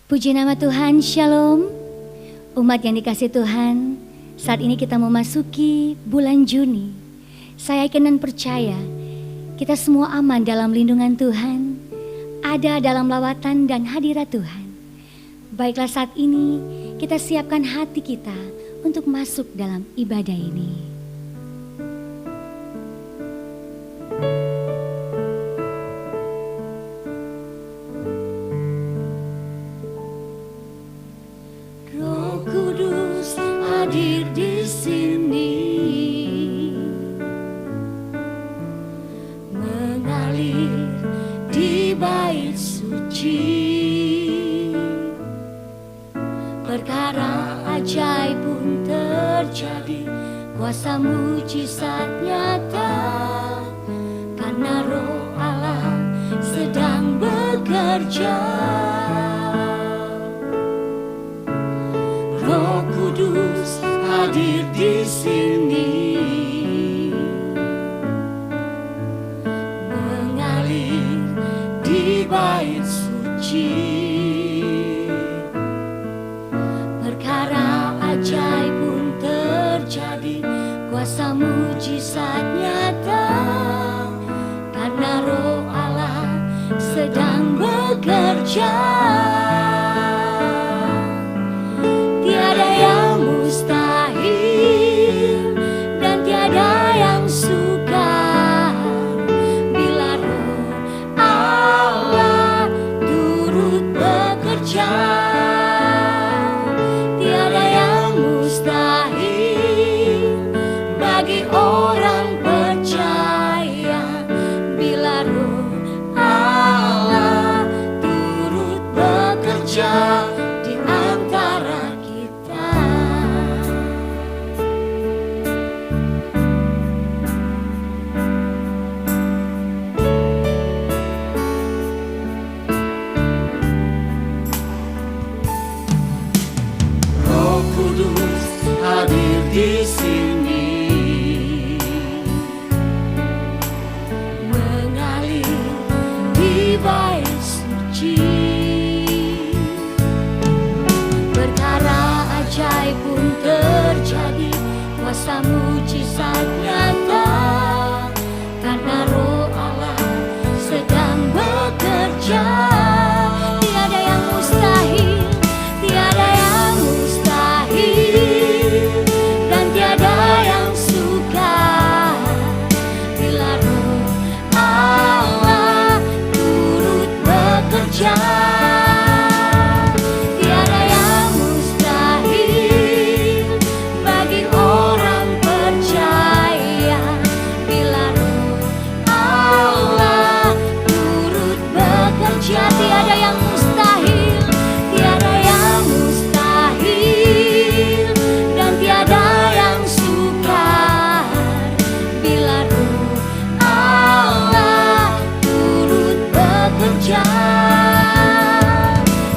Puji nama Tuhan, Shalom. Umat yang dikasihi Tuhan, saat ini kita memasuki bulan Juni. Saya yakin dan percaya kita semua aman dalam lindungan Tuhan, ada dalam lawatan dan hadirat Tuhan. Baiklah, saat ini kita siapkan hati kita untuk masuk dalam ibadah ini. Hadir di sini, mengalir di bait suci, perkara ajaib pun terjadi, kuasa mujizat nyata, karena Roh Allah sedang bekerja. Roh Kudus hadir di sini, mengalir di bait suci, perkara ajaib pun terjadi, kuasa mujizat nyata, karena Roh Allah sedang bekerja. Tiada yang mustahil dan tiada yang sukar bila Roh Allah turut bekerja. Tiada yang mustahil bagi orang percaya bila Roh Allah turut bekerja. Hadir di sini, mengalir di bait suci, perkara ajaib pun terjadi, kuasa mujizat nyata, karena Roh Allah sedang bekerja. Tiada yang mustahil, tiada yang mustahil, dan tiada yang sukar bila Roh Allah turut bekerja. Tiada yang mustahil bagi orang percaya bila Roh Allah turut bekerja. Tiada yang mustahil, tiada yang mustahil, dan tiada yang sukar bila Roh Allah turut bekerja.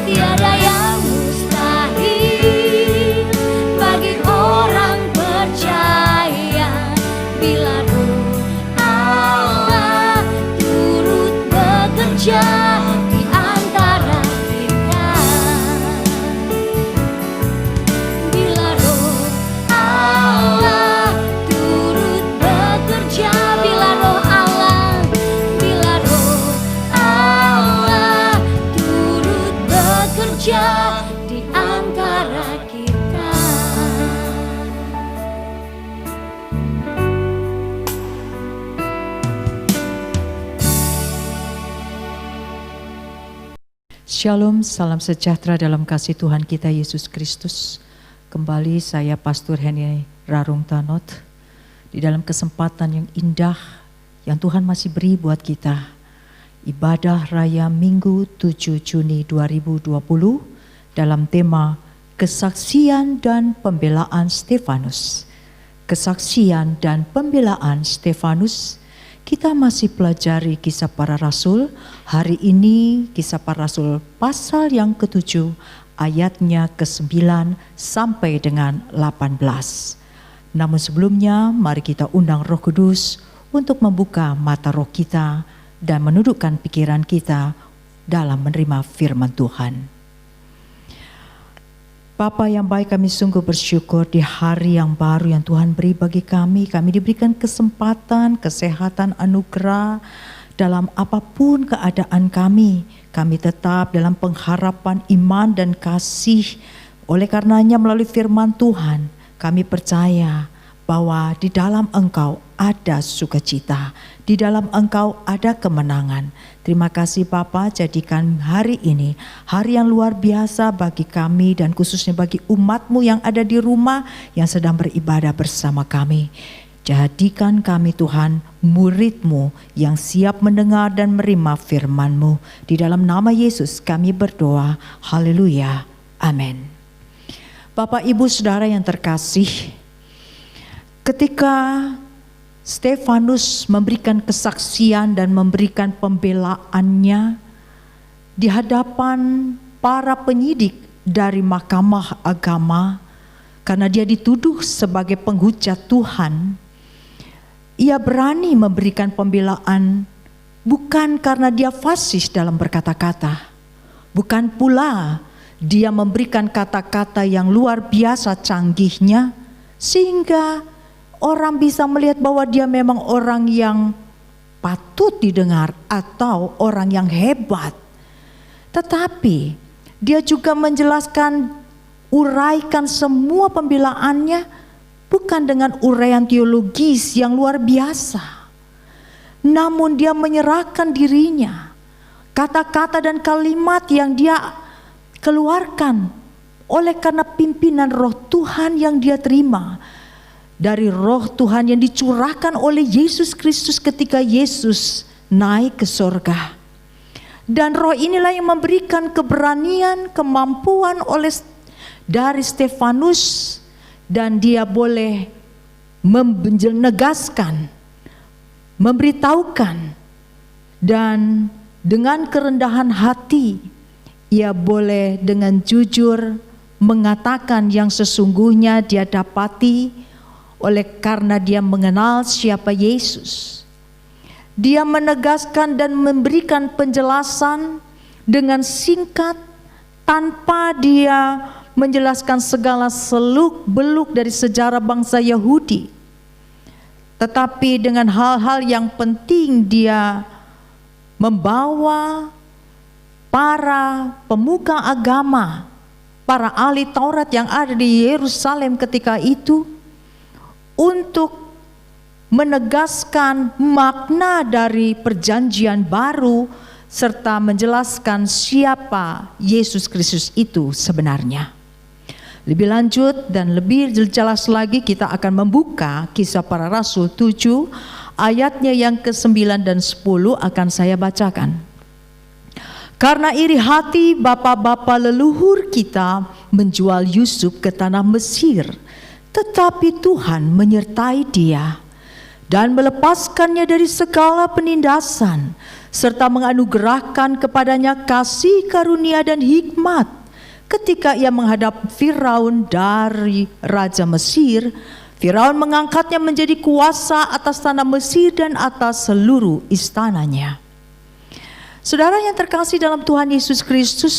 Tiada yang mustahil bagi orang percaya bila Roh Allah turut bekerja di antara kita. Bila Roh Allah turut bekerja, bila Roh Allah, bila Roh Allah turut bekerja di antara kita. Shalom, salam sejahtera dalam kasih Tuhan kita Yesus Kristus. Kembali saya Pastor Henny Rarung Tanot di dalam kesempatan yang indah yang Tuhan masih beri buat kita. Ibadah Raya Minggu 7 Juni 2020 dalam tema Kesaksian dan Pembelaan Stefanus. Kesaksian dan Pembelaan Stefanus. Kita masih pelajari Kisah Para Rasul. Hari ini Kisah Para Rasul pasal yang ke-7 ayatnya ke-9 sampai dengan 18. Namun sebelumnya mari kita undang Roh Kudus untuk membuka mata roh kita dan menundukkan pikiran kita dalam menerima firman Tuhan. Bapa yang baik, kami sungguh bersyukur di hari yang baru yang Tuhan beri bagi kami. Kami diberikan kesempatan, kesehatan, anugerah dalam apapun keadaan kami. Kami tetap dalam pengharapan iman dan kasih. Oleh karenanya melalui firman Tuhan, kami percaya bahwa di dalam Engkau ada sukacita, di dalam Engkau ada kemenangan. Terima kasih Bapa, jadikan hari ini hari yang luar biasa bagi kami dan khususnya bagi umat-Mu yang ada di rumah yang sedang beribadah bersama kami. Jadikan kami Tuhan murid-Mu yang siap mendengar dan menerima firman-Mu. Di dalam nama Yesus kami berdoa, haleluya, amin. Bapak Ibu Saudara yang terkasih, ketika Stefanus memberikan kesaksian dan memberikan pembelaannya di hadapan para penyidik dari Mahkamah Agama, karena dia dituduh sebagai penghujat Tuhan, ia berani memberikan pembelaan bukan karena dia fasih dalam berkata-kata, bukan pula dia memberikan kata-kata yang luar biasa canggihnya sehingga orang bisa melihat bahwa dia memang orang yang patut didengar atau orang yang hebat. Tetapi dia juga menjelaskan, uraikan semua pembelaannya bukan dengan uraian teologis yang luar biasa. Namun dia menyerahkan dirinya, kata-kata dan kalimat yang dia keluarkan oleh karena pimpinan roh Tuhan yang dia terima dari roh Tuhan yang dicurahkan oleh Yesus Kristus ketika Yesus naik ke surga. Dan roh inilah yang memberikan keberanian, kemampuan dari Stefanus, dan dia boleh menegaskan, memberitahukan, dan dengan kerendahan hati ia boleh dengan jujur mengatakan yang sesungguhnya dia dapati. Oleh karena dia mengenal siapa Yesus, dia menegaskan dan memberikan penjelasan dengan singkat tanpa dia menjelaskan segala seluk-beluk dari sejarah bangsa Yahudi. Tetapi dengan hal-hal yang penting dia membawa para pemuka agama, para ahli Taurat yang ada di Yerusalem ketika itu, untuk menegaskan makna dari perjanjian baru serta menjelaskan siapa Yesus Kristus itu sebenarnya. Lebih lanjut dan lebih jelas lagi kita akan membuka Kisah Para Rasul 7 ayatnya yang ke-9 dan 10 akan saya bacakan. Karena iri hati bapa-bapa leluhur kita menjual Yusuf ke tanah Mesir, tetapi Tuhan menyertai dia dan melepaskannya dari segala penindasan serta menganugerahkan kepadanya kasih karunia dan hikmat ketika ia menghadap Firaun dari Raja Mesir. Firaun mengangkatnya menjadi kuasa atas tanah Mesir dan atas seluruh istananya. Saudara yang terkasih dalam Tuhan Yesus Kristus,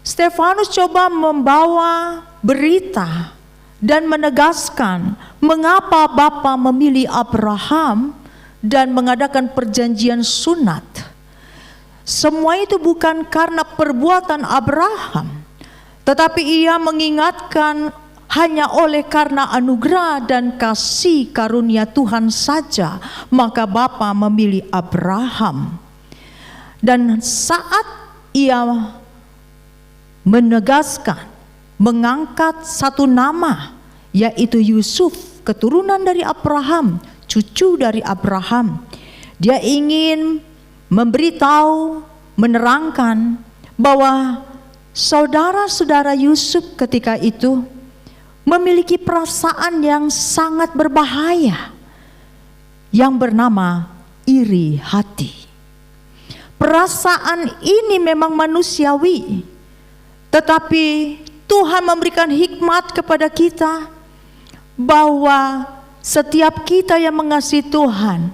Stefanus coba membawa berita dan menegaskan mengapa Bapa memilih Abraham dan mengadakan perjanjian sunat. Semua itu bukan karena perbuatan Abraham, tetapi ia mengingatkan hanya oleh karena anugerah dan kasih karunia Tuhan saja, maka Bapa memilih Abraham. Dan saat ia menegaskan, mengangkat satu nama, yaitu Yusuf, keturunan dari Abraham, cucu dari Abraham, dia ingin memberitahu, menerangkan bahwa saudara-saudara Yusuf ketika itu memiliki perasaan yang sangat berbahaya yang bernama iri hati. Perasaan ini memang manusiawi, tetapi Tuhan memberikan hikmat kepada kita bahwa setiap kita yang mengasihi Tuhan,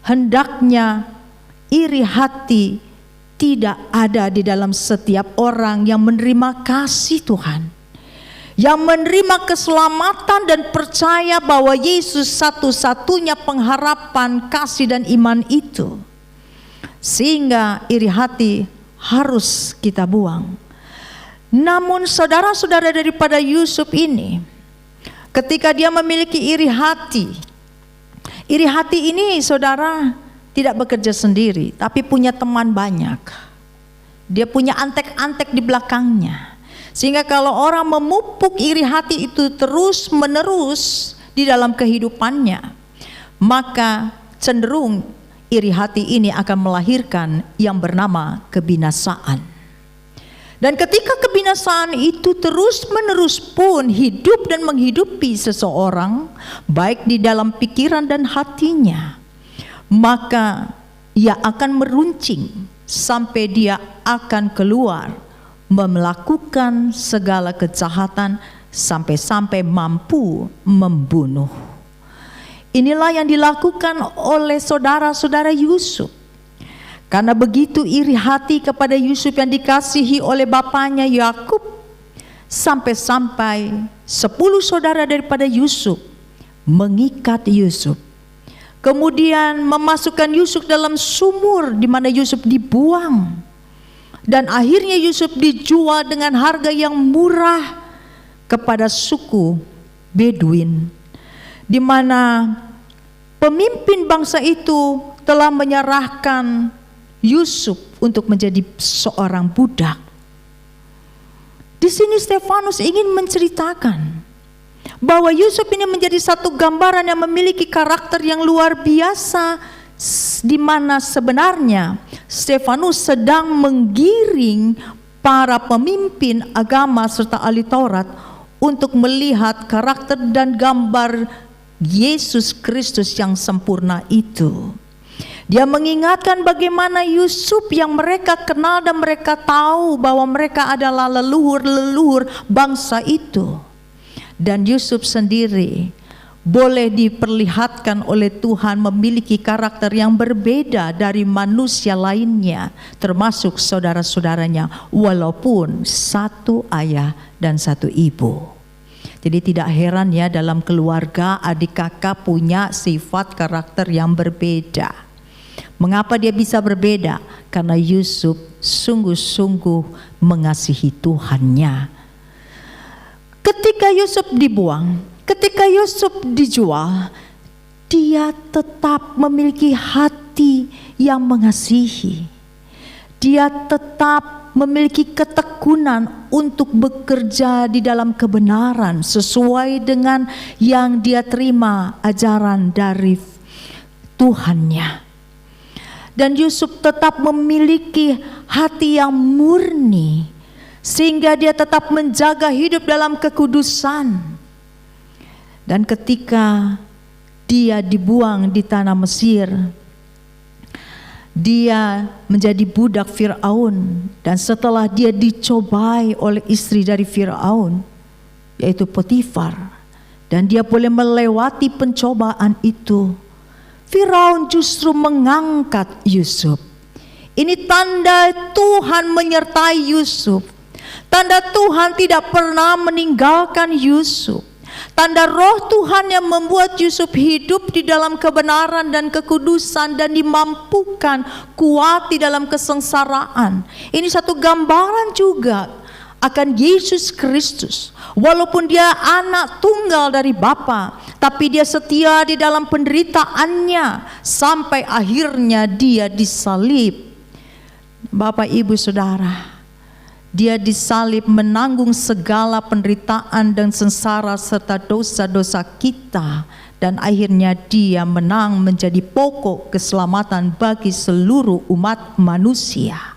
hendaknya iri hati tidak ada di dalam setiap orang yang menerima kasih Tuhan. yang menerima keselamatan dan percaya bahwa Yesus satu-satunya pengharapan kasih dan iman itu. Sehingga iri hati harus kita buang. Namun saudara-saudara daripada Yusuf ini, ketika dia memiliki iri hati ini saudara tidak bekerja sendiri, tapi punya teman banyak. Dia punya antek-antek di belakangnya. Sehingga kalau orang memupuk iri hati itu terus menerus di dalam kehidupannya, maka cenderung iri hati ini akan melahirkan yang bernama kebinasaan. Dan ketika kebinasaan itu terus menerus pun hidup dan menghidupi seseorang, baik di dalam pikiran dan hatinya, maka ia akan meruncing sampai dia akan keluar melakukan segala kejahatan sampai-sampai mampu membunuh. Inilah yang dilakukan oleh saudara-saudara Yusuf. Karena begitu iri hati kepada Yusuf yang dikasihi oleh bapaknya Yakub, sampai-sampai 10 saudara daripada Yusuf mengikat Yusuf. Kemudian memasukkan Yusuf dalam sumur di mana Yusuf dibuang. Dan akhirnya Yusuf dijual dengan harga yang murah kepada suku Bedouin, di mana pemimpin bangsa itu telah menyerahkan Yusuf untuk menjadi seorang budak. Di sini Stefanus ingin menceritakan bahwa Yusuf ini menjadi satu gambaran yang memiliki karakter yang luar biasa, di mana sebenarnya Stefanus sedang menggiring para pemimpin agama serta ahli Taurat untuk melihat karakter dan gambar Yesus Kristus yang sempurna itu. Dia mengingatkan bagaimana Yusuf yang mereka kenal dan mereka tahu bahwa mereka adalah leluhur-leluhur bangsa itu. Dan Yusuf sendiri boleh diperlihatkan oleh Tuhan memiliki karakter yang berbeda dari manusia lainnya, termasuk saudara-saudaranya, walaupun satu ayah dan satu ibu. Jadi tidak heran ya, dalam keluarga adik kakak punya sifat karakter yang berbeda. Mengapa dia bisa berbeda? Karena Yusuf sungguh-sungguh mengasihi Tuhannya. Ketika Yusuf dibuang, ketika Yusuf dijual, dia tetap memiliki hati yang mengasihi. Dia tetap memiliki ketekunan untuk bekerja di dalam kebenaran sesuai dengan yang dia terima ajaran dari Tuhannya. Dan Yusuf tetap memiliki hati yang murni, sehingga dia tetap menjaga hidup dalam kekudusan. Dan ketika dia dibuang di tanah Mesir, dia menjadi budak Firaun. Dan setelah dia dicobai oleh istri dari Firaun, yaitu Potifar, dan dia boleh melewati pencobaan itu, Firaun justru mengangkat Yusuf. Ini tanda Tuhan menyertai Yusuf. Tanda Tuhan tidak pernah meninggalkan Yusuf. Tanda roh Tuhan yang membuat Yusuf hidup di dalam kebenaran dan kekudusan dan dimampukan kuat di dalam kesengsaraan. Ini satu gambaran juga akan Yesus Kristus. Walaupun dia anak tunggal dari Bapa, tapi dia setia di dalam penderitaannya sampai akhirnya dia disalib. Bapak, Ibu, Saudara, dia disalib menanggung segala penderitaan dan sengsara serta dosa-dosa kita, dan akhirnya dia menang menjadi pokok keselamatan bagi seluruh umat manusia.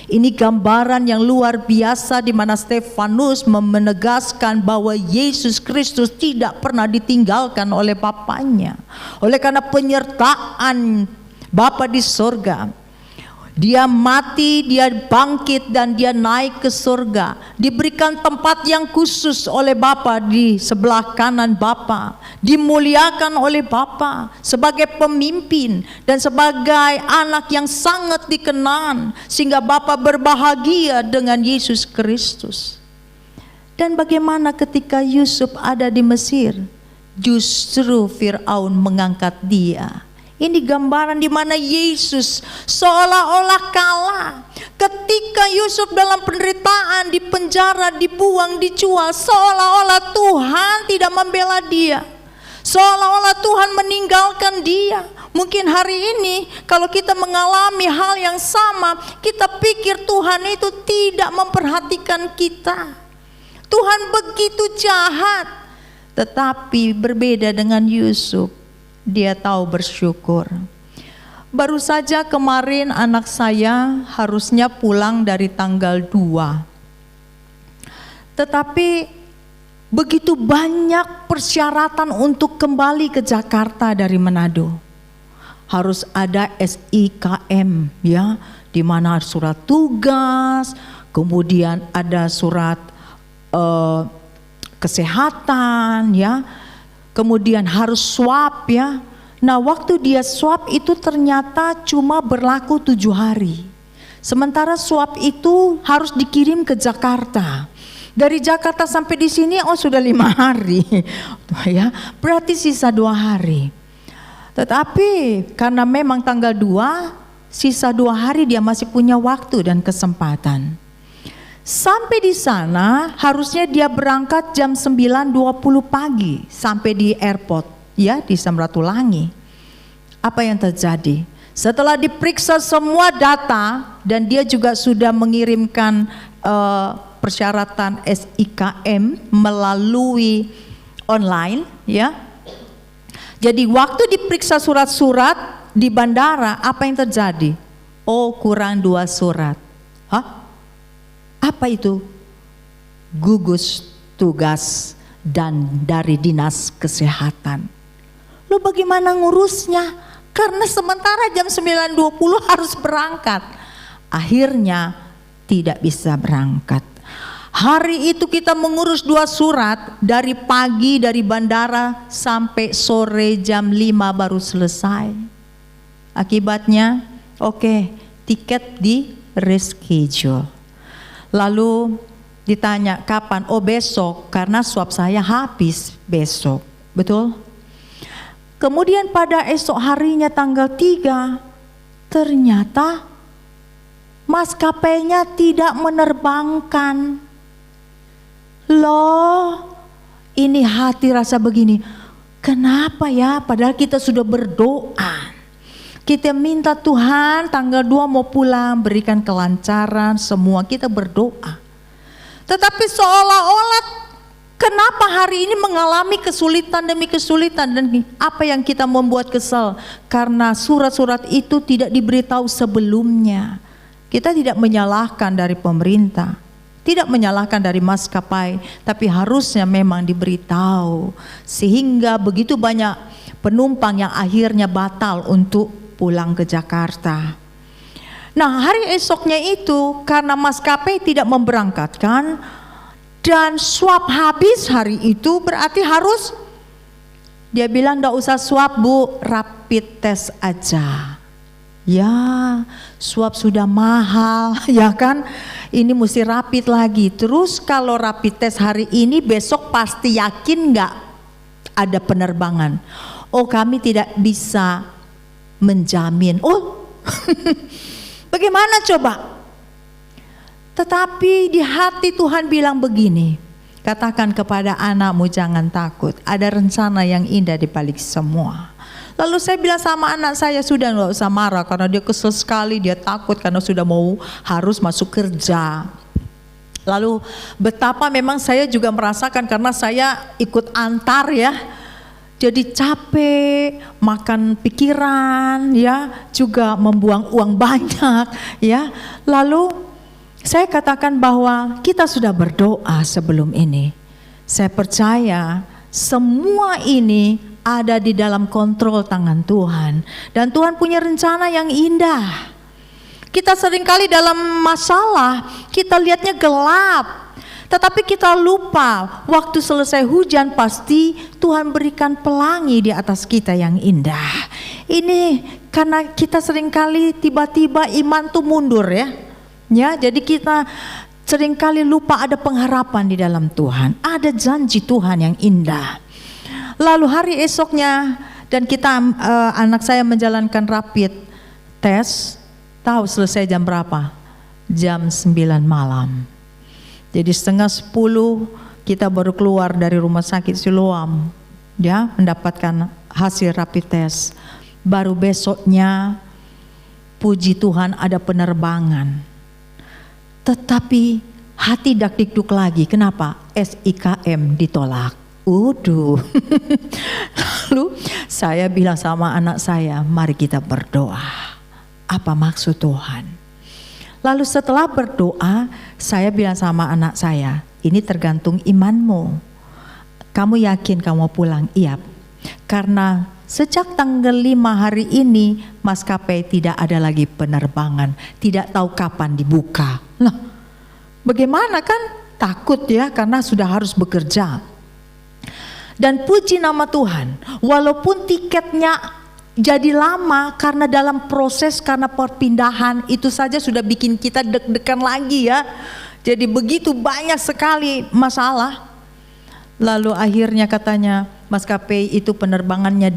Ini gambaran yang luar biasa di mana Stefanus menegaskan bahwa Yesus Kristus tidak pernah ditinggalkan oleh Bapaknya. Oleh karena penyertaan Bapa di sorga, dia mati, dia bangkit, dan dia naik ke surga. Diberikan tempat yang khusus oleh Bapa di sebelah kanan Bapa. Dimuliakan oleh Bapa sebagai pemimpin dan sebagai anak yang sangat dikenan, sehingga Bapa berbahagia dengan Yesus Kristus. Dan bagaimana ketika Yusuf ada di Mesir, justru Fir'aun mengangkat dia. Ini gambaran di mana Yesus seolah-olah kalah. Ketika Yusuf dalam penderitaan, di penjara, dibuang, dijual, seolah-olah Tuhan tidak membela dia. Seolah-olah Tuhan meninggalkan dia. Mungkin hari ini kalau kita mengalami hal yang sama, kita pikir Tuhan itu tidak memperhatikan kita. Tuhan begitu jahat. Tetapi berbeda dengan Yusuf, dia tahu bersyukur. Baru saja kemarin anak saya harusnya pulang dari tanggal 2. Tetapi begitu banyak persyaratan untuk kembali ke Jakarta dari Manado. Harus ada SIKM ya, di mana surat tugas, kemudian ada surat kesehatan ya, kemudian harus swab ya. Nah waktu dia swab itu ternyata cuma berlaku 7 hari. Sementara swab itu harus dikirim ke Jakarta. Dari Jakarta sampai di sini sudah 5 hari ya, berarti sisa 2 hari. Tetapi karena memang tanggal 2, sisa 2 hari dia masih punya waktu dan kesempatan. Sampai di sana harusnya dia berangkat jam 9.20 pagi sampai di airport ya, di Samratulangi. Apa yang terjadi? Setelah diperiksa semua data dan dia juga sudah mengirimkan persyaratan SIKM melalui online ya. Jadi waktu diperiksa surat-surat di bandara, apa yang terjadi? Kurang 2 surat. Hah? Apa itu? Gugus tugas dan dari dinas kesehatan. Lo bagaimana ngurusnya? Karena sementara jam 9.20 harus berangkat. Akhirnya tidak bisa berangkat. Hari itu kita mengurus 2 surat, dari pagi dari bandara sampai sore jam 5 baru selesai. Akibatnya, tiket di reschedule. Lalu ditanya kapan? Besok, karena swab saya habis besok. Betul? Kemudian pada esok harinya tanggal 3, ternyata maskapainya tidak menerbangkan. Loh, ini hati rasa begini, kenapa ya? Padahal kita sudah berdoa. Kita minta Tuhan tanggal 2 mau pulang, berikan kelancaran semua, kita berdoa. Tetapi seolah-olah kenapa hari ini mengalami kesulitan demi kesulitan, dan apa yang kita membuat kesal? Karena surat-surat itu tidak diberitahu sebelumnya. Kita tidak menyalahkan dari pemerintah, tidak menyalahkan dari maskapai, tapi harusnya memang diberitahu. Sehingga begitu banyak penumpang yang akhirnya batal untuk pulang ke Jakarta. Nah hari esoknya itu karena maskapai tidak memberangkatkan dan swab habis hari itu, berarti harus, dia bilang enggak usah swab Bu, rapid test aja. Ya swab sudah mahal ya kan, ini mesti rapid lagi. Terus kalau rapid test hari ini, besok pasti yakin enggak ada penerbangan? Kami tidak bisa menjamin. Bagaimana coba? Tetapi di hati Tuhan bilang begini, katakan kepada anakmu jangan takut, ada rencana yang indah di balik semua. Lalu saya bilang sama anak saya, sudah enggak usah marah karena dia kesel sekali, dia takut karena sudah harus masuk kerja. Lalu betapa memang saya juga merasakan karena saya ikut antar ya. Jadi capek, makan pikiran ya, juga membuang uang banyak ya. Lalu saya katakan bahwa kita sudah berdoa sebelum ini. Saya percaya semua ini ada di dalam kontrol tangan Tuhan. Dan Tuhan punya rencana yang indah. Kita seringkali dalam masalah, kita lihatnya gelap. Tetapi kita lupa waktu selesai hujan pasti Tuhan berikan pelangi di atas kita yang indah. Ini karena kita seringkali tiba-tiba iman tuh mundur ya. Ya, jadi kita seringkali lupa ada pengharapan di dalam Tuhan, ada janji Tuhan yang indah. Lalu hari esoknya dan anak saya menjalankan rapid test, tahu selesai jam berapa? Jam 9 malam. Jadi 9:30 kita baru keluar dari rumah sakit Siloam, ya, mendapatkan hasil rapid test. Baru besoknya, puji Tuhan, ada penerbangan. Tetapi hati dak-dikduk lagi. Kenapa? SIKM ditolak. Waduh. Lalu saya bilang sama anak saya, mari kita berdoa. Apa maksud Tuhan? Lalu setelah berdoa, saya bilang sama anak saya, ini tergantung imanmu. Kamu yakin kamu pulang? Iya. Karena sejak tanggal 5 hari ini maskapai tidak ada lagi penerbangan, tidak tahu kapan dibuka. Lah, bagaimana kan? Takut ya, karena sudah harus bekerja. Dan puji nama Tuhan, walaupun tiketnya jadi lama karena dalam proses, karena perpindahan itu saja sudah bikin kita deg-degan lagi ya. Jadi begitu banyak sekali masalah. Lalu akhirnya katanya maskapai itu penerbangannya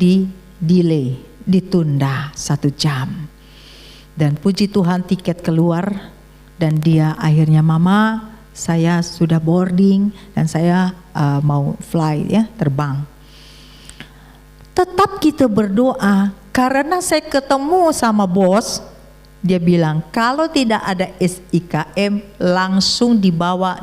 delay, ditunda 1 jam. Dan puji Tuhan tiket keluar dan dia akhirnya, mama saya sudah boarding dan saya mau fly ya, terbang. Tetap kita berdoa karena saya ketemu sama bos. Dia bilang kalau tidak ada SIKM langsung dibawa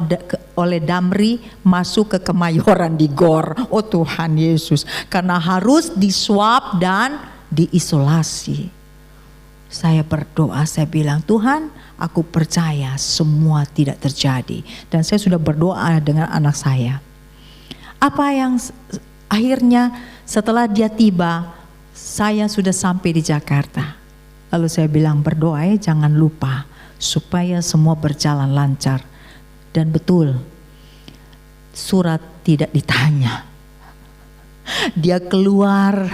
oleh Damri masuk ke Kemayoran di GOR. Oh Tuhan Yesus, karena harus diswab dan diisolasi. Saya berdoa, saya bilang Tuhan, aku percaya semua tidak terjadi. Dan saya sudah berdoa dengan anak saya. Apa yang akhirnya setelah dia tiba, saya sudah sampai di Jakarta. Lalu saya bilang berdoa ya, jangan lupa supaya semua berjalan lancar. Dan betul, surat tidak ditanya. Dia keluar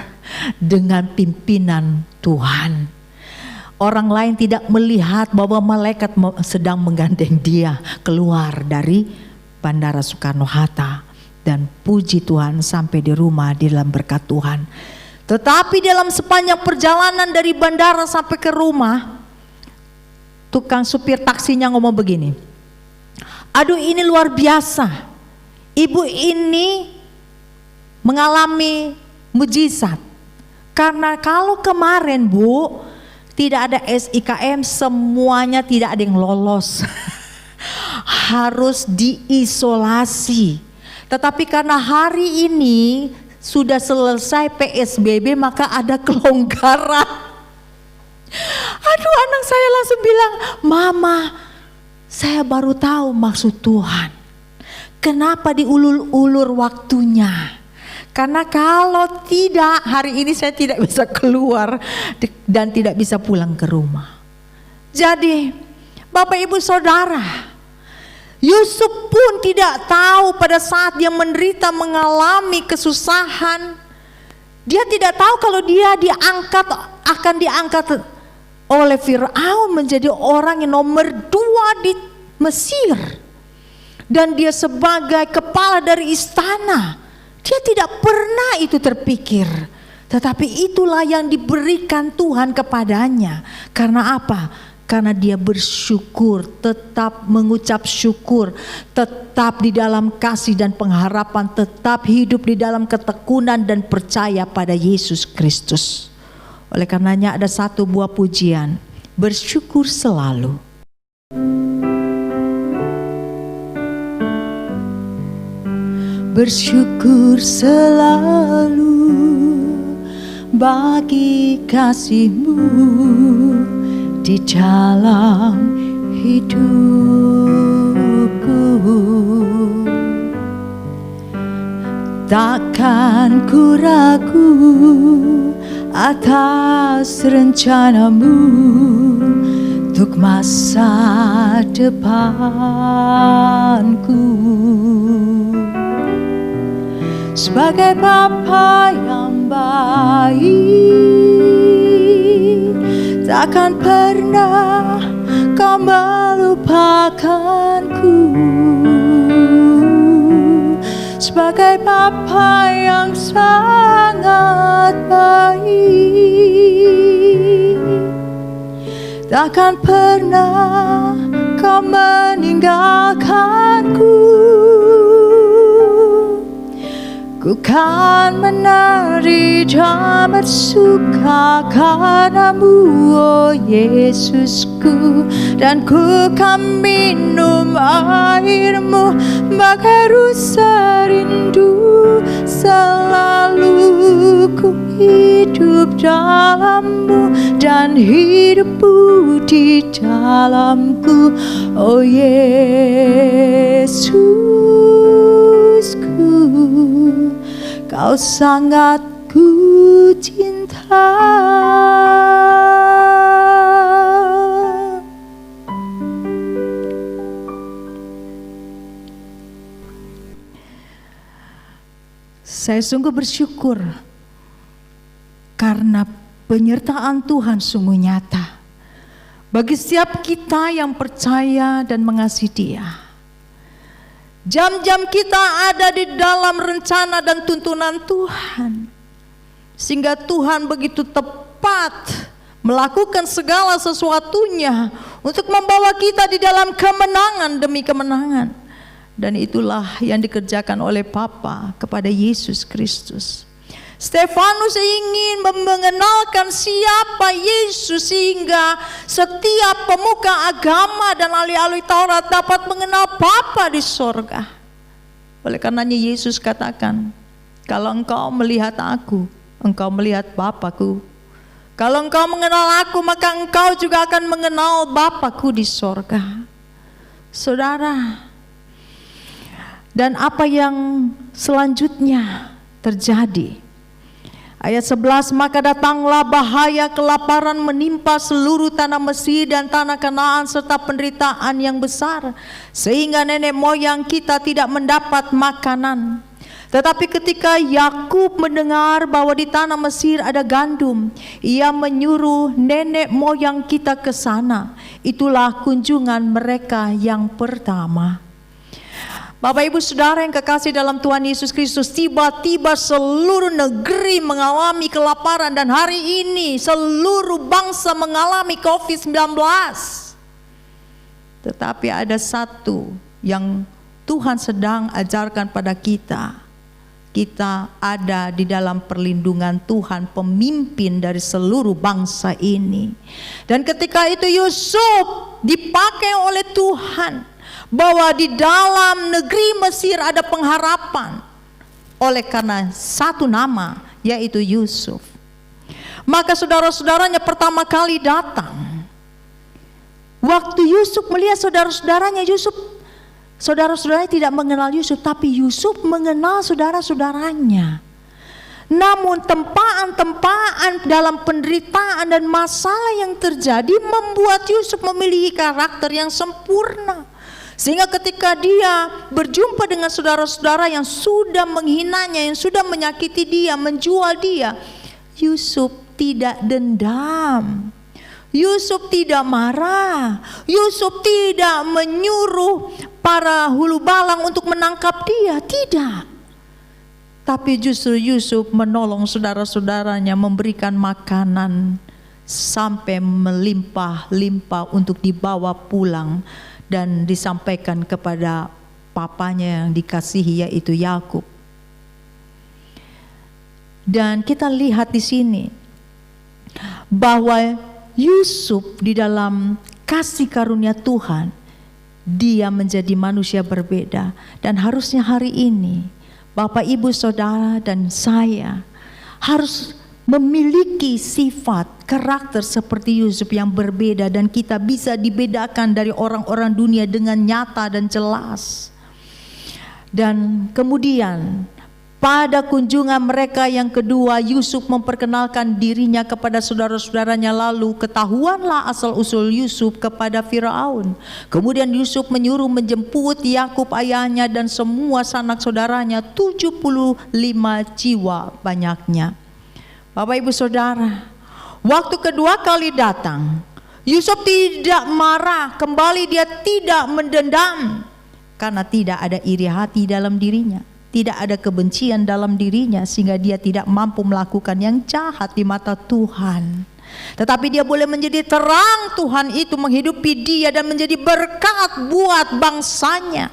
dengan pimpinan Tuhan. Orang lain tidak melihat bahwa malaikat sedang menggandeng dia keluar dari Bandara Soekarno-Hatta. Dan puji Tuhan sampai di rumah di dalam berkat Tuhan. Tetapi dalam sepanjang perjalanan dari bandara sampai ke rumah, tukang supir taksinya ngomong begini, aduh ini luar biasa, ibu ini mengalami mujizat. Karena kalau kemarin bu, tidak ada SIKM, semuanya tidak ada yang lolos. Harus diisolasi. Tetapi karena hari ini sudah selesai PSBB, maka ada kelonggaran. Aduh, anak saya langsung bilang, mama, saya baru tahu maksud Tuhan. Kenapa diulur-ulur waktunya? Karena kalau tidak, hari ini saya tidak bisa keluar dan tidak bisa pulang ke rumah. Jadi, Bapak Ibu Saudara, Yusuf pun tidak tahu pada saat dia menderita, mengalami kesusahan. Dia tidak tahu kalau dia akan diangkat oleh Firaun menjadi orang yang nomor 2 di Mesir. Dan dia sebagai kepala dari istana, dia tidak pernah itu terpikir. Tetapi itulah yang diberikan Tuhan kepadanya. Karena apa? Karena dia bersyukur, tetap mengucap syukur, tetap di dalam kasih dan pengharapan, tetap hidup di dalam ketekunan dan percaya pada Yesus Kristus. Oleh karenanya ada satu buah pujian, bersyukur selalu. Bersyukur selalu bagi kasih-Mu di dalam hidupku. Takkan ku ragu atas rencana-Mu untuk masa depanku. Sebagai Bapa yang baik, takkan pernah Kau melupakanku. sebagai Bapa yang sangat baik. Takkan pernah Kau meninggalkanku. Ku kan menari dan bersuka karenamu, oh Yesusku. Dan ku kan minum airmu bagai rusa rindu. Selalu ku hidup dalammu dan hidupmu di dalamku, oh Yesusku. Kau sangat ku cinta. Saya sungguh bersyukur karena penyertaan Tuhan sungguh nyata bagi setiap kita yang percaya dan mengasihi Dia. Jam-jam kita ada di dalam rencana dan tuntunan Tuhan, sehingga Tuhan begitu tepat melakukan segala sesuatunya untuk membawa kita di dalam kemenangan demi kemenangan. Dan itulah yang dikerjakan oleh Bapa kepada Yesus Kristus. Stefanus ingin mengenalkan siapa Yesus sehingga setiap pemuka agama dan ahli-ahli Taurat dapat mengenal Bapa di sorga. Oleh karenanya Yesus katakan, kalau engkau melihat aku, engkau melihat Bapa-Ku. Kalau engkau mengenal aku, maka engkau juga akan mengenal Bapa-Ku di sorga. Saudara, dan apa yang selanjutnya terjadi? Ayat 11, maka datanglah bahaya kelaparan menimpa seluruh tanah Mesir dan tanah Kanaan serta penderitaan yang besar, sehingga nenek moyang kita tidak mendapat makanan. Tetapi ketika Yakub mendengar bahwa di tanah Mesir ada gandum, ia menyuruh nenek moyang kita ke sana. Itulah kunjungan mereka yang pertama. Bapak Ibu Saudara yang kekasih dalam Tuhan Yesus Kristus, tiba-tiba seluruh negeri mengalami kelaparan dan hari ini seluruh bangsa mengalami COVID-19. Tetapi ada satu yang Tuhan sedang ajarkan pada kita. Kita ada di dalam perlindungan Tuhan, pemimpin dari seluruh bangsa ini. Dan ketika itu Yusuf dipakai oleh Tuhan bahwa di dalam negeri Mesir ada pengharapan oleh karena satu nama, yaitu Yusuf. Maka saudara-saudaranya pertama kali datang. Waktu Yusuf melihat saudara-saudaranya, saudara-saudaranya tidak mengenal Yusuf, tapi Yusuf mengenal saudara-saudaranya. Namun tempaan-tempaan dalam penderitaan dan masalah yang terjadi membuat Yusuf memiliki karakter yang sempurna. Sehingga ketika dia berjumpa dengan saudara-saudara yang sudah menghinanya, yang sudah menyakiti dia, menjual dia, Yusuf tidak dendam. Yusuf tidak marah. Yusuf tidak menyuruh para hulu balang untuk menangkap dia, tidak. Tapi justru Yusuf menolong saudara-saudaranya, memberikan makanan sampai melimpah-limpah untuk dibawa pulang dan disampaikan kepada papanya yang dikasihi, yaitu Yakub. Dan kita lihat di sini bahwa Yusuf di dalam kasih karunia Tuhan, dia menjadi manusia berbeda. Dan harusnya hari ini Bapak Ibu Saudara dan saya harus memiliki sifat karakter seperti Yusuf yang berbeda, dan kita bisa dibedakan dari orang-orang dunia dengan nyata dan jelas. Dan kemudian pada kunjungan mereka yang kedua, Yusuf memperkenalkan dirinya kepada saudara-saudaranya, lalu ketahuanlah asal-usul Yusuf kepada Firaun. Kemudian Yusuf menyuruh menjemput Yakub ayahnya dan semua sanak saudaranya, 75 jiwa banyaknya. Bapak Ibu Saudara, waktu kedua kali datang, Yusuf tidak marah, kembali dia tidak mendendam, karena tidak ada iri hati dalam dirinya. tidak ada kebencian dalam dirinya sehingga dia tidak mampu melakukan yang jahat di mata Tuhan. Tetapi dia boleh menjadi terang Tuhan itu menghidupi dia dan menjadi berkat buat bangsanya.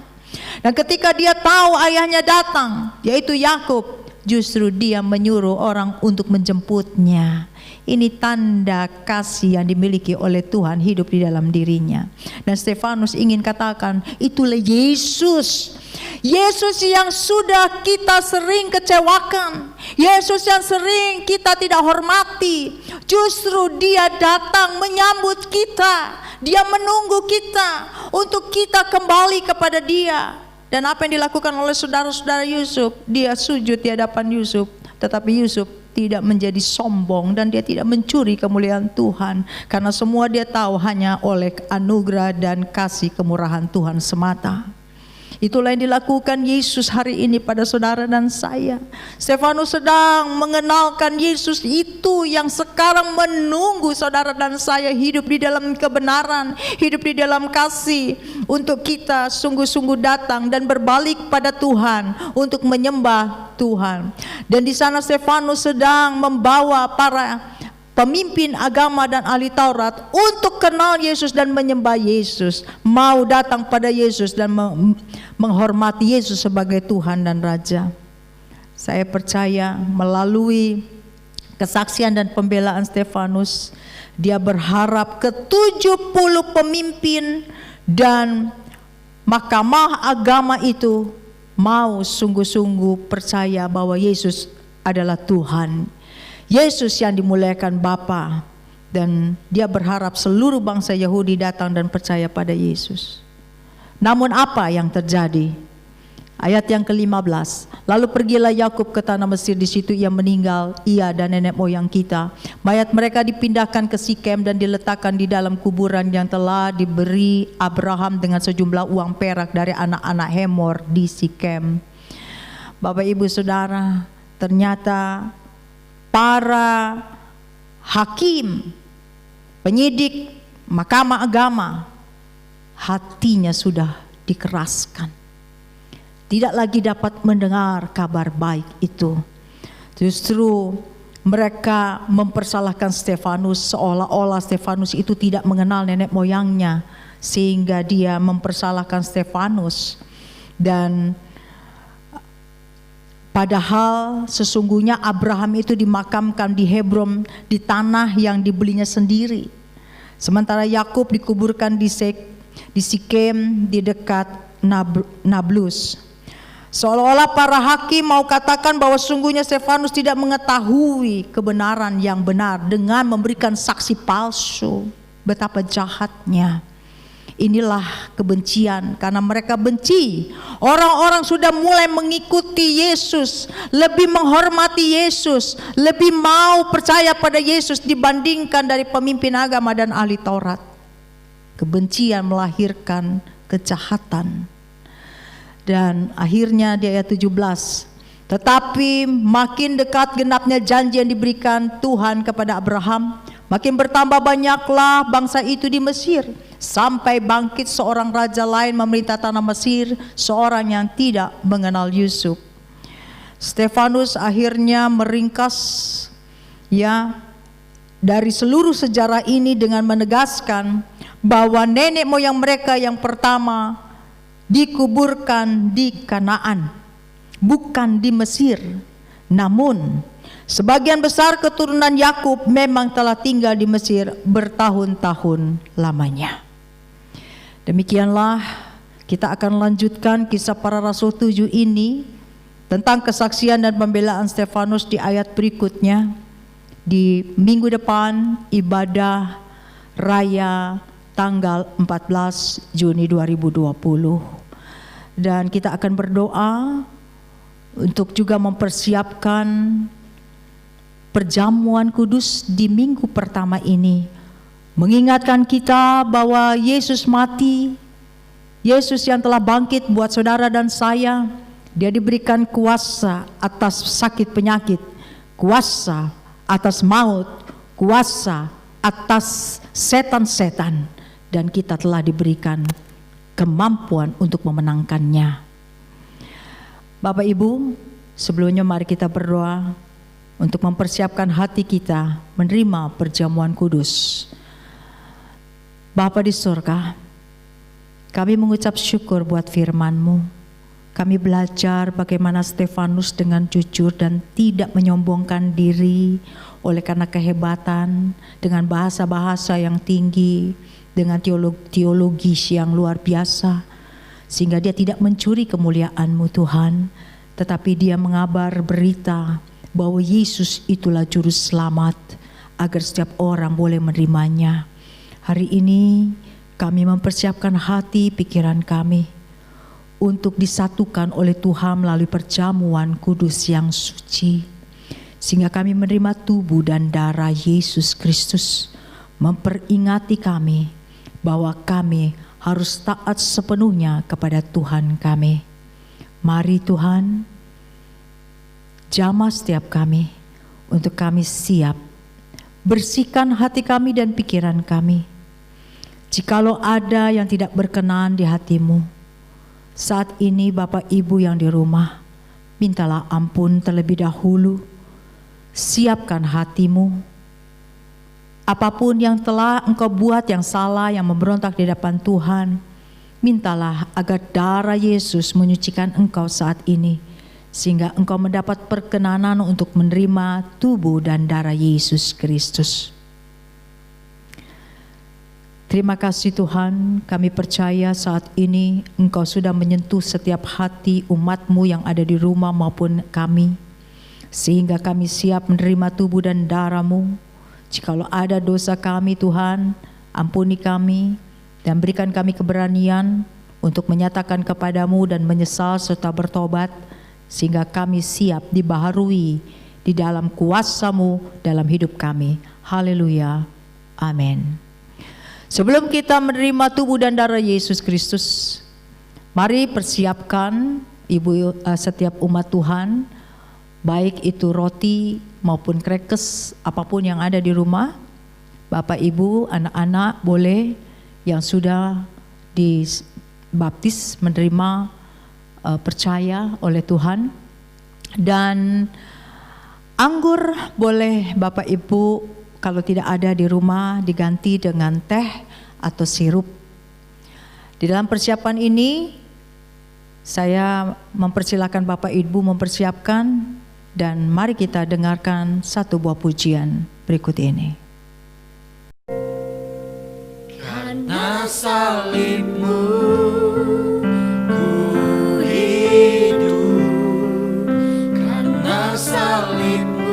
Dan ketika dia tahu ayahnya datang, yaitu Yakub, justru dia menyuruh orang untuk menjemputnya. Ini tanda kasih yang dimiliki oleh Tuhan hidup di dalam dirinya. Dan Stefanus ingin katakan, itulah Yesus. Yesus yang sudah kita sering kecewakan. Yesus yang sering kita tidak hormati. Justru dia datang menyambut kita. Dia menunggu kita untuk kita kembali kepada dia. Dan apa yang dilakukan oleh saudara-saudara Yusuf, dia sujud di hadapan Yusuf. Tetapi Yusuf tidak menjadi sombong dan dia tidak mencuri kemuliaan Tuhan, karena semua dia tahu hanya oleh anugerah dan kasih kemurahan Tuhan semata. Itulah yang dilakukan Yesus hari ini pada saudara dan saya. Stefanus sedang mengenalkan Yesus itu yang sekarang menunggu saudara dan saya hidup di dalam kebenaran, hidup di dalam kasih, untuk kita sungguh-sungguh datang dan berbalik pada Tuhan untuk menyembah Tuhan. Dan di sana Stefanus sedang membawa para pemimpin agama dan ahli Taurat untuk kenal Yesus dan menyembah Yesus, mau datang pada Yesus dan menghormati Yesus sebagai Tuhan dan Raja. Saya percaya melalui kesaksian dan pembelaan Stefanus, dia berharap ke-70 pemimpin dan mahkamah agama itu mau sungguh-sungguh percaya bahwa Yesus adalah Tuhan, Yesus yang dimuliakan Bapa, dan dia berharap seluruh bangsa Yahudi datang dan percaya pada Yesus. Namun apa yang terjadi? Ayat yang ke-15, lalu pergilah Yakub ke tanah Mesir, di situ ia meninggal, ia dan nenek moyang kita. Mayat mereka dipindahkan ke Sikem dan diletakkan di dalam kuburan yang telah diberi Abraham dengan sejumlah uang perak dari anak-anak Hemor di Sikem. Bapak Ibu Saudara, ternyata para hakim, penyidik, mahkamah agama, hatinya sudah dikeraskan. Tidak lagi dapat mendengar kabar baik itu. Justru mereka mempersalahkan Stefanus, seolah-olah Stefanus itu tidak mengenal nenek moyangnya, sehingga dia mempersalahkan Stefanus. Dan padahal sesungguhnya Abraham itu dimakamkan di Hebron, di tanah yang dibelinya sendiri. Sementara Yakub dikuburkan di Sikem di dekat Nablus. Seolah-olah para hakim mau katakan bahwa sungguhnya Stefanus tidak mengetahui kebenaran yang benar dengan memberikan saksi palsu. Betapa jahatnya. Inilah kebencian, karena mereka benci. Orang-orang sudah mulai mengikuti Yesus, lebih menghormati Yesus, lebih mau percaya pada Yesus dibandingkan dari pemimpin agama dan ahli Taurat. Kebencian melahirkan kejahatan. Dan akhirnya di ayat 17, tetapi makin dekat genapnya janji yang diberikan Tuhan kepada Abraham, makin bertambah banyaklah bangsa itu di Mesir, sampai bangkit seorang raja lain memerintah tanah Mesir, seorang yang tidak mengenal Yusuf. Stefanus akhirnya meringkas dari seluruh sejarah ini dengan menegaskan bahwa nenek moyang mereka yang pertama dikuburkan di Kanaan, bukan di Mesir. Namun sebagian besar keturunan Yakub memang telah tinggal di Mesir bertahun-tahun lamanya. Demikianlah kita akan lanjutkan kisah para rasul 7 ini tentang kesaksian dan pembelaan Stefanus di ayat berikutnya, di minggu depan ibadah raya tanggal 14 Juni 2020. Dan kita akan berdoa untuk juga mempersiapkan perjamuan kudus di minggu pertama ini, mengingatkan kita bahwa Yesus mati, Yesus yang telah bangkit buat saudara dan saya. Dia diberikan kuasa atas sakit penyakit, kuasa atas maut, kuasa atas setan-setan, dan kita telah diberikan kemampuan untuk memenangkannya. Bapak Ibu, sebelumnya mari kita berdoa untuk mempersiapkan hati kita menerima perjamuan kudus. Bapa di surga, kami mengucap syukur buat firman-Mu. Kami belajar bagaimana Stefanus dengan jujur dan tidak menyombongkan diri oleh karena kehebatan, dengan bahasa-bahasa yang tinggi, dengan teologi yang luar biasa, sehingga dia tidak mencuri kemuliaan-Mu Tuhan, tetapi dia mengabar berita bahwa Yesus itulah juru selamat agar setiap orang boleh menerimanya. Hari ini kami mempersiapkan hati pikiran kami untuk disatukan oleh Tuhan melalui perjamuan kudus yang suci, sehingga kami menerima tubuh dan darah Yesus Kristus, memperingati kami bahwa kami harus taat sepenuhnya kepada Tuhan kami. Mari Tuhan, jamah setiap kami untuk kami siap. Bersihkan hati kami dan pikiran kami. Jikalau ada yang tidak berkenan di hati-Mu, saat ini Bapak Ibu yang di rumah, mintalah ampun terlebih dahulu. Siapkan hatimu. Apapun yang telah engkau buat yang salah, yang memberontak di hadapan Tuhan, mintalah agar darah Yesus menyucikan engkau saat ini, sehingga engkau mendapat perkenanan untuk menerima tubuh dan darah Yesus Kristus. Terima kasih Tuhan, kami percaya saat ini Engkau sudah menyentuh setiap hati umat-Mu yang ada di rumah maupun kami, sehingga kami siap menerima tubuh dan darah-Mu. Jikalau ada dosa kami Tuhan, ampuni kami dan berikan kami keberanian untuk menyatakan kepadamu dan menyesal serta bertobat, sehingga kami siap dibaharui di dalam kuasa-Mu dalam hidup kami. Haleluya. Amin. Sebelum kita menerima tubuh dan darah Yesus Kristus, mari persiapkan setiap umat Tuhan, baik itu roti maupun krekes, apapun yang ada di rumah. Bapak Ibu, anak-anak boleh yang sudah dibaptis menerima percaya oleh Tuhan, dan anggur boleh Bapak Ibu kalau tidak ada di rumah diganti dengan teh atau sirup. Di dalam persiapan ini saya mempersilakan Bapak Ibu mempersiapkan, dan mari kita dengarkan satu buah pujian berikut ini. Karena salibmu ku hidup, karena salibmu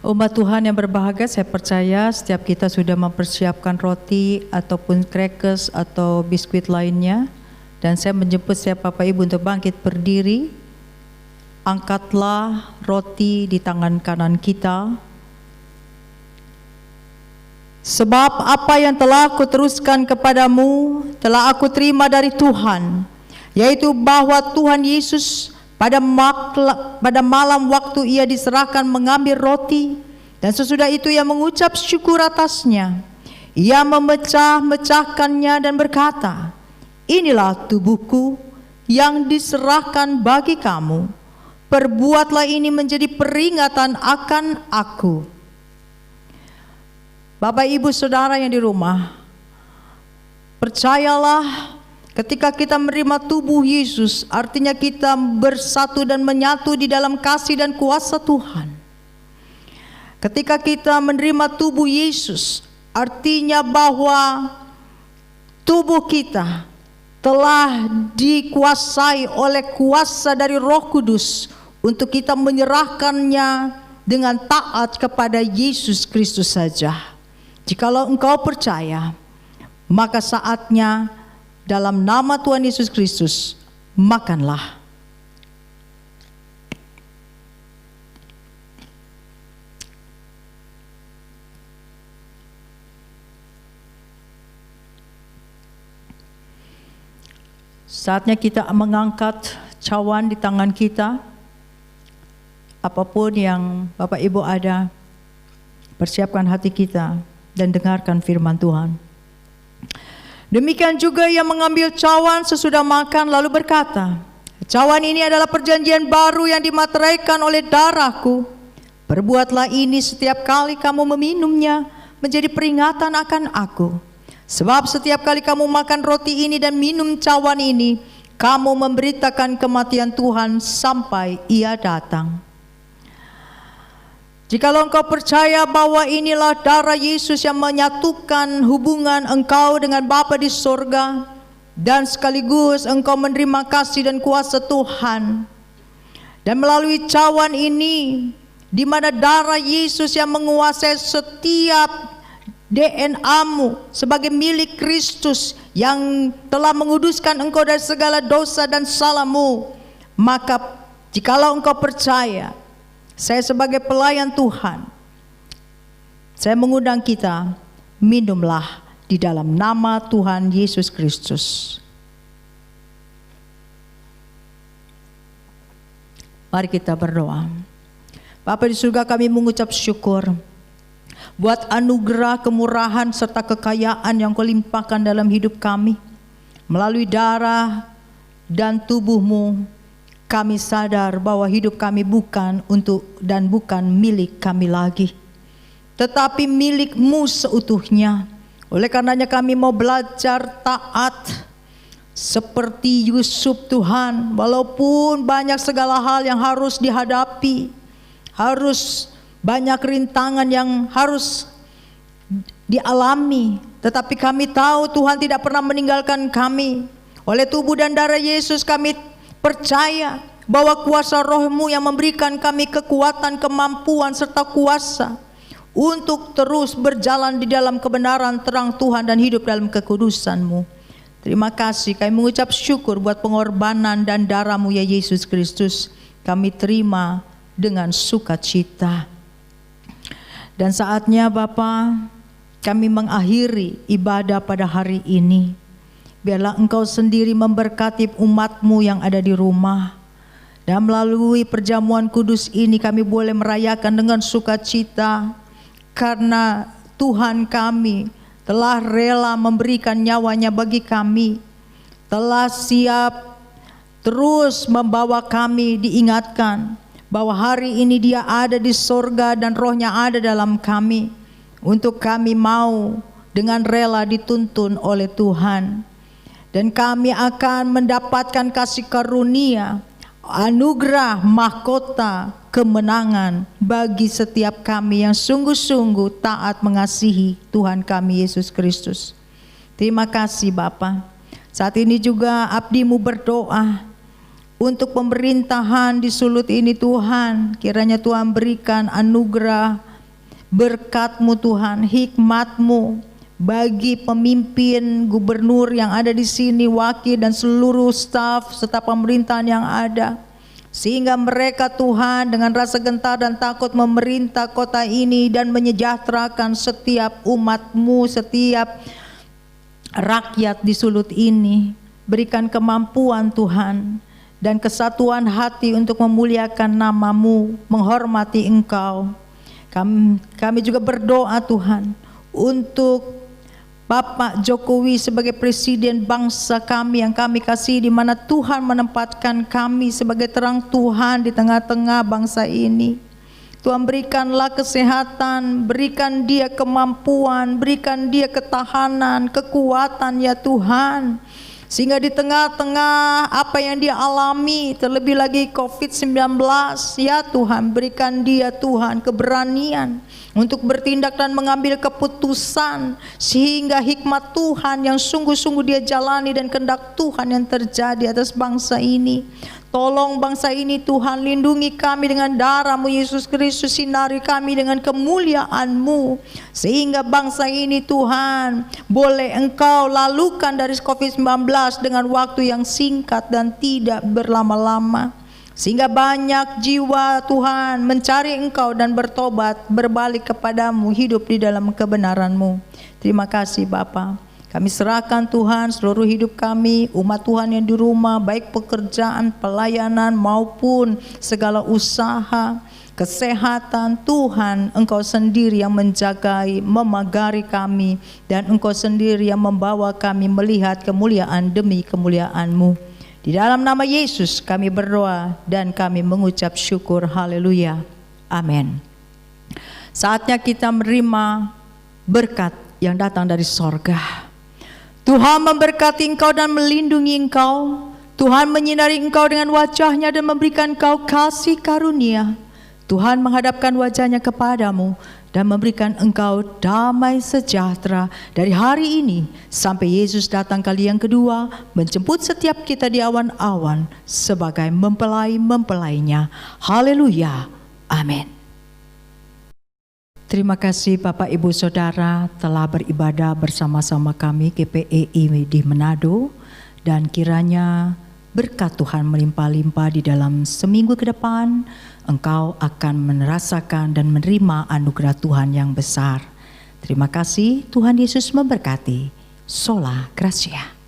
Umat Tuhan yang berbahagia, saya percaya setiap kita sudah mempersiapkan roti ataupun crackers atau biskuit lainnya, dan saya menjemput setiap Bapak Ibu untuk bangkit berdiri. Angkatlah roti di tangan kanan kita. Sebab apa yang telah aku teruskan kepadamu telah aku terima dari Tuhan, yaitu bahwa Tuhan Yesus pada malam waktu ia diserahkan mengambil roti, dan sesudah itu ia mengucap syukur atasnya. Ia memecah-mecahkannya dan berkata, "Inilah tubuhku yang diserahkan bagi kamu. Perbuatlah ini menjadi peringatan akan aku. Bapak, Ibu, Saudara yang di rumah, percayalah, ketika kita menerima tubuh Yesus, artinya kita bersatu dan menyatu di dalam kasih dan kuasa Tuhan. Ketika kita menerima tubuh Yesus, artinya bahwa tubuh kita telah dikuasai oleh kuasa dari Roh Kudus untuk kita menyerahkannya dengan taat kepada Yesus Kristus saja. Jikalau engkau percaya, maka saatnya dalam nama Tuhan Yesus Kristus, makanlah. Saatnya kita mengangkat cawan di tangan kita. Apapun yang Bapak Ibu ada, persiapkan hati kita dan dengarkan firman Tuhan. Demikian juga ia mengambil cawan sesudah makan lalu berkata, cawan ini adalah perjanjian baru yang dimateraikan oleh darahku. Perbuatlah ini setiap kali kamu meminumnya menjadi peringatan akan aku. Sebab setiap kali kamu makan roti ini dan minum cawan ini, kamu memberitakan kematian Tuhan sampai ia datang. Jikalau engkau percaya bahwa inilah darah Yesus yang menyatukan hubungan engkau dengan Bapa di sorga, dan sekaligus engkau menerima kasih dan kuasa Tuhan, dan melalui cawan ini, di mana darah Yesus yang menguasai setiap DNA-mu sebagai milik Kristus yang telah menguduskan engkau dari segala dosa dan salahmu, maka jikalau engkau percaya, saya sebagai pelayan Tuhan, saya mengundang kita, minumlah di dalam nama Tuhan Yesus Kristus. Mari kita berdoa. Bapa di surga, kami mengucap syukur buat anugerah, kemurahan, serta kekayaan yang Kau limpahkan dalam hidup kami. Melalui darah dan tubuh-Mu, kami sadar bahwa hidup kami bukan untuk dan bukan milik kami lagi, tetapi milik-Mu seutuhnya. Oleh karenanya kami mau belajar taat seperti Yusuf Tuhan. Walaupun banyak segala hal yang harus dihadapi, harus banyak rintangan yang harus dialami, tetapi kami tahu Tuhan tidak pernah meninggalkan kami. Oleh tubuh dan darah Yesus kami percaya bahwa kuasa Roh-Mu yang memberikan kami kekuatan, kemampuan, serta kuasa untuk terus berjalan di dalam kebenaran terang Tuhan dan hidup dalam kekudusan-Mu. Terima kasih, kami mengucap syukur buat pengorbanan dan darah-Mu ya Yesus Kristus. Kami terima dengan sukacita. Dan saatnya Bapa, kami mengakhiri ibadah pada hari ini. Biarlah Engkau sendiri memberkati umat-Mu yang ada di rumah. Dan melalui perjamuan kudus ini kami boleh merayakan dengan sukacita, karena Tuhan kami telah rela memberikan nyawanya bagi kami, telah siap terus membawa kami diingatkan bahwa hari ini Dia ada di sorga dan Roh-Nya ada dalam kami, untuk kami mau dengan rela dituntun oleh Tuhan. Dan kami akan mendapatkan kasih karunia, anugerah, mahkota, kemenangan bagi setiap kami yang sungguh-sungguh taat mengasihi Tuhan kami Yesus Kristus. Terima kasih Bapa. Saat ini juga abdi-Mu berdoa untuk pemerintahan di Sulut ini Tuhan. Kiranya Tuhan berikan anugerah, berkat-Mu Tuhan, hikmat-Mu bagi pemimpin, gubernur yang ada di sini, wakil dan seluruh staf serta pemerintahan yang ada, sehingga mereka Tuhan dengan rasa gentar dan takut memerintah kota ini dan menyejahterakan setiap umat-Mu, setiap rakyat di Sulut ini. Berikan kemampuan Tuhan dan kesatuan hati untuk memuliakan nama-Mu, menghormati Engkau. Kami juga berdoa Tuhan untuk Bapak Jokowi sebagai presiden bangsa kami yang kami kasih, di mana Tuhan menempatkan kami sebagai terang Tuhan di tengah-tengah bangsa ini. Tuhan, berikanlah kesehatan, berikan dia kemampuan, berikan dia ketahanan, kekuatan ya Tuhan. Sehingga di tengah-tengah apa yang dia alami, terlebih lagi COVID-19, ya Tuhan, berikan dia Tuhan keberanian untuk bertindak dan mengambil keputusan, sehingga hikmat Tuhan yang sungguh-sungguh dia jalani dan kehendak Tuhan yang terjadi atas bangsa ini. Tolong bangsa ini Tuhan, lindungi kami dengan darah-Mu Yesus Kristus, sinari kami dengan kemuliaan-Mu, sehingga bangsa ini Tuhan boleh Engkau lalukan dari COVID-19 dengan waktu yang singkat dan tidak berlama-lama, sehingga banyak jiwa Tuhan mencari Engkau dan bertobat, berbalik kepadamu, hidup di dalam kebenaran-Mu. Terima kasih Bapa. Kami serahkan Tuhan seluruh hidup kami, umat Tuhan yang di rumah, baik pekerjaan, pelayanan maupun segala usaha, kesehatan. Tuhan, Engkau sendiri yang menjagai, memagari kami, dan Engkau sendiri yang membawa kami melihat kemuliaan demi kemuliaan-Mu. Di dalam nama Yesus kami berdoa dan kami mengucap syukur. Haleluya. Amin. Saatnya kita menerima berkat yang datang dari sorga. Tuhan memberkati engkau dan melindungi engkau. Tuhan menyinari engkau dengan wajahnya dan memberikan engkau kasih karunia. Tuhan menghadapkan wajahnya kepadamu dan memberikan engkau damai sejahtera dari hari ini sampai Yesus datang kali yang kedua, menjemput setiap kita di awan-awan sebagai mempelai-mempelainya. Haleluya. Amin. Terima kasih Bapak Ibu Saudara telah beribadah bersama-sama kami GPEI di Manado, dan kiranya berkat Tuhan melimpah-limpah di dalam seminggu ke depan. Engkau akan merasakan dan menerima anugerah Tuhan yang besar. Terima kasih, Tuhan Yesus memberkati. Sola Gracia.